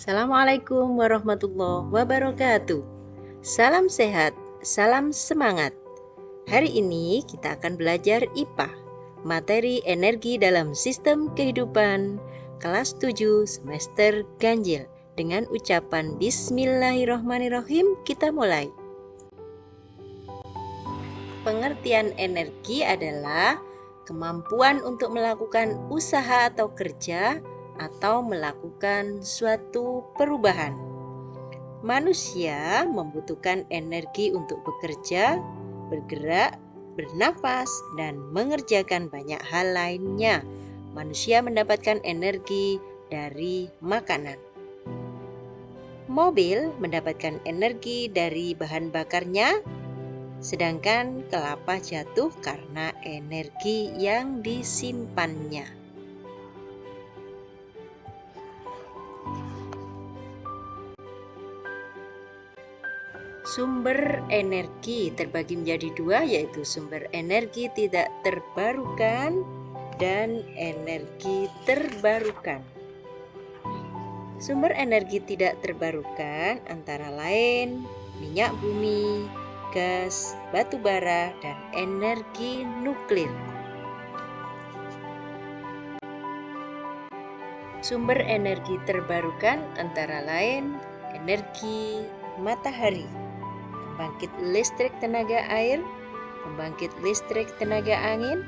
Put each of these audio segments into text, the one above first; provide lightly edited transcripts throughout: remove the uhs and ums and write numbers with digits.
Assalamualaikum warahmatullahi wabarakatuh. Salam sehat, salam semangat. Hari ini kita akan belajar IPA, materi energi dalam sistem kehidupan, kelas 7 semester ganjil. Dengan ucapan Bismillahirrahmanirrahim, kita mulai. Pengertian energi adalah kemampuan untuk melakukan usaha atau kerja atau melakukan suatu perubahan. Manusia membutuhkan energi untuk bekerja, bergerak, bernafas, dan mengerjakan banyak hal lainnya. Manusia mendapatkan energi dari makanan. Mobil mendapatkan energi dari bahan bakarnya, sedangkan kelapa jatuh karena energi yang disimpannya. Sumber energi terbagi menjadi dua, yaitu sumber energi tidak terbarukan dan energi terbarukan. Sumber energi tidak terbarukan antara lain minyak bumi, gas, batu bara, dan energi nuklir. Sumber energi terbarukan antara lain energi matahari, pembangkit listrik tenaga air, pembangkit listrik tenaga angin,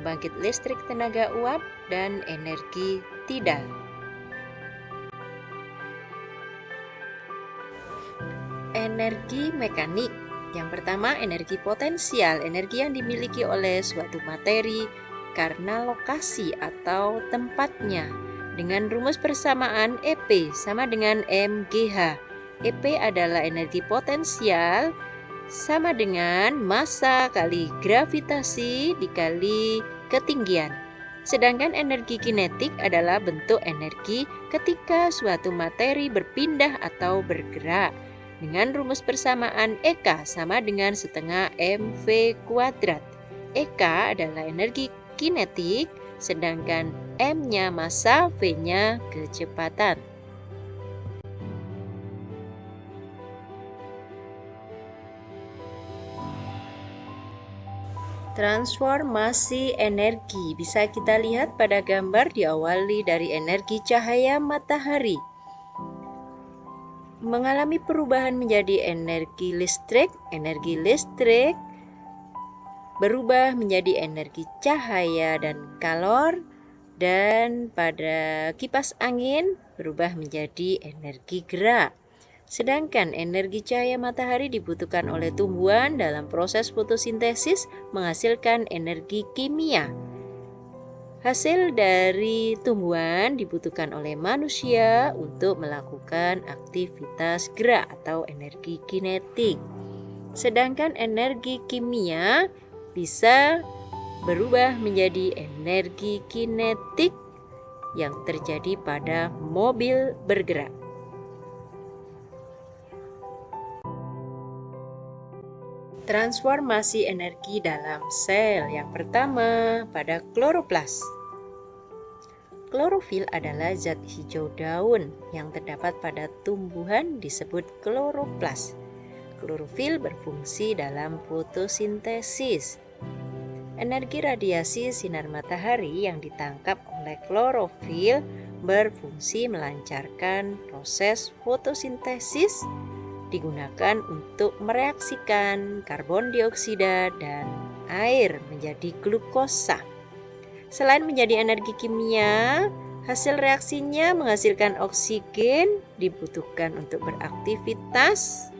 pembangkit listrik tenaga uap, dan energi tidal. Energi mekanik. Yang pertama, energi potensial, energi yang dimiliki oleh suatu materi karena lokasi atau tempatnya. Dengan rumus persamaan EP sama dengan mGh. EP adalah energi potensial sama dengan massa kali gravitasi dikali ketinggian. Sedangkan energi kinetik adalah bentuk energi ketika suatu materi berpindah atau bergerak. Dengan rumus persamaan EK sama dengan setengah mv kuadrat. EK adalah energi kinetik, sedangkan M-nya massa, V-nya kecepatan. Transformasi energi bisa kita lihat pada gambar diawali dari energi cahaya matahari. Mengalami perubahan menjadi energi listrik berubah menjadi energi cahaya dan kalor, dan pada kipas angin berubah menjadi energi gerak. Sedangkan energi cahaya matahari dibutuhkan oleh tumbuhan dalam proses fotosintesis menghasilkan energi kimia. Hasil dari tumbuhan dibutuhkan oleh manusia untuk melakukan aktivitas gerak atau energi kinetik. Sedangkan energi kimia bisa berubah menjadi energi kinetik yang terjadi pada mobil bergerak. Transformasi energi dalam sel. Yang pertama, pada kloroplas. Klorofil adalah zat hijau daun yang terdapat pada tumbuhan disebut kloroplas. Klorofil berfungsi dalam fotosintesis. Energi radiasi sinar matahari yang ditangkap oleh klorofil berfungsi melancarkan proses fotosintesis, digunakan untuk mereaksikan karbon dioksida dan air menjadi glukosa. Selain menjadi energi kimia, hasil reaksinya menghasilkan oksigen dibutuhkan untuk beraktivitas.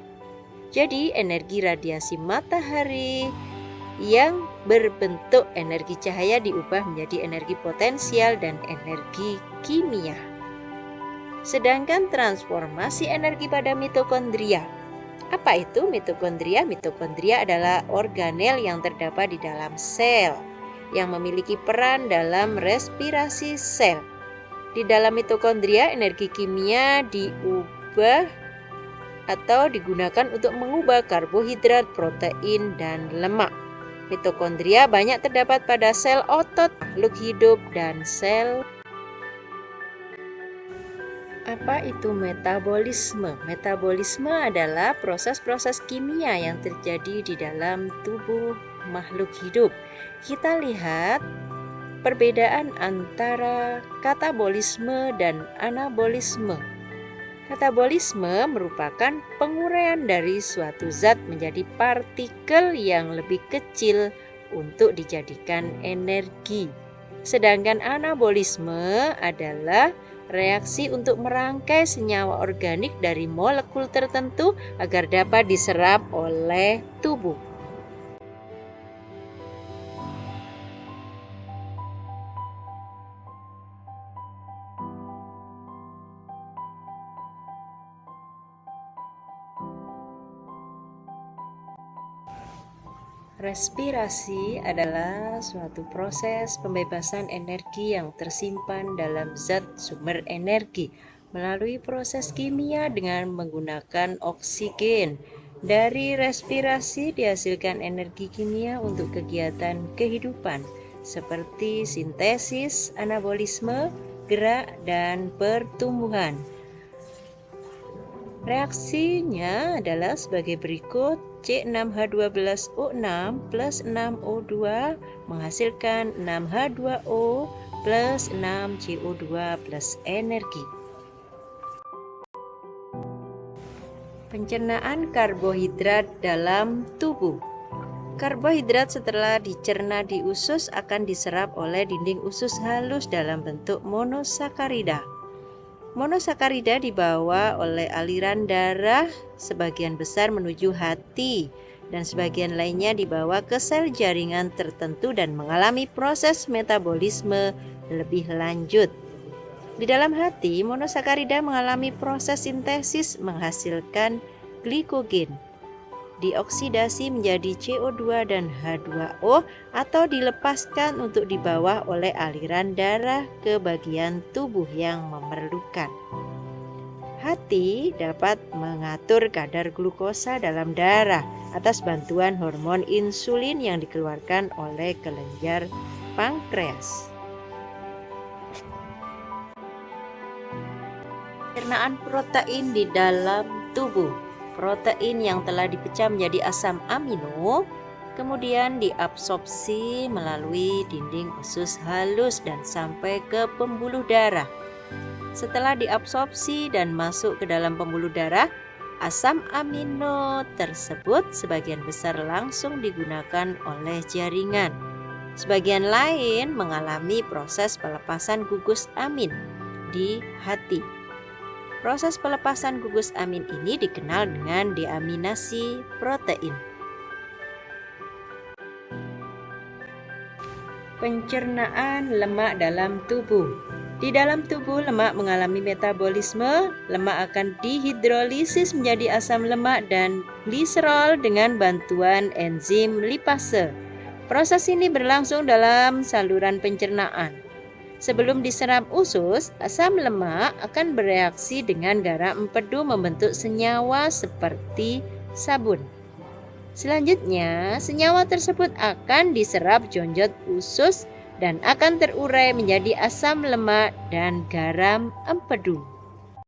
Jadi energi radiasi matahari yang berbentuk energi cahaya diubah menjadi energi potensial dan energi kimia. Sedangkan transformasi energi pada mitokondria. Apa itu mitokondria? Mitokondria adalah organel yang terdapat di dalam sel yang memiliki peran dalam respirasi sel. Di dalam mitokondria, energi kimia diubah atau digunakan untuk mengubah karbohidrat, protein, dan lemak. Mitokondria banyak terdapat pada sel otot, makhluk hidup, dan sel Apa itu metabolisme? Metabolisme adalah proses-proses kimia yang terjadi di dalam tubuh makhluk hidup. Kita lihat perbedaan antara katabolisme dan anabolisme. Katabolisme merupakan penguraian dari suatu zat menjadi partikel yang lebih kecil untuk dijadikan energi. Sedangkan anabolisme adalah reaksi untuk merangkai senyawa organik dari molekul tertentu agar dapat diserap oleh tubuh. Respirasi adalah suatu proses pembebasan energi yang tersimpan dalam zat sumber energi melalui proses kimia dengan menggunakan oksigen. Dari respirasi dihasilkan energi kimia untuk kegiatan kehidupan seperti sintesis, anabolisme, gerak, dan pertumbuhan. Reaksinya adalah sebagai berikut. C6H12O6 plus 6O2 menghasilkan 6H2O plus 6CO2 plus energi. Pencernaan karbohidrat dalam tubuh. Karbohidrat setelah dicerna di usus akan diserap oleh dinding usus halus dalam bentuk monosakarida. Monosakarida dibawa oleh aliran darah sebagian besar menuju hati dan sebagian lainnya dibawa ke sel jaringan tertentu dan mengalami proses metabolisme lebih lanjut. Di dalam hati, monosakarida mengalami proses sintesis menghasilkan glikogen, dioksidasi menjadi CO2 dan H2O atau dilepaskan untuk dibawa oleh aliran darah ke bagian tubuh yang memerlukan. Hati dapat mengatur kadar glukosa dalam darah atas bantuan hormon insulin yang dikeluarkan oleh kelenjar pankreas. Pencernaan protein di dalam tubuh. Protein yang telah dipecah menjadi asam amino kemudian diabsorpsi melalui dinding usus halus dan sampai ke pembuluh darah. Setelah diabsorpsi dan masuk ke dalam pembuluh darah, asam amino tersebut sebagian besar langsung digunakan oleh jaringan. Sebagian lain mengalami proses pelepasan gugus amin di hati. Proses pelepasan gugus amin ini dikenal dengan deaminasi protein. Pencernaan lemak dalam tubuh. Di dalam tubuh, lemak mengalami metabolisme. Lemak akan dihidrolisis menjadi asam lemak dan gliserol dengan bantuan enzim lipase. Proses ini berlangsung dalam saluran pencernaan. Sebelum diserap usus, asam lemak akan bereaksi dengan garam empedu membentuk senyawa seperti sabun. Selanjutnya, senyawa tersebut akan diserap jonjot usus dan akan terurai menjadi asam lemak dan garam empedu.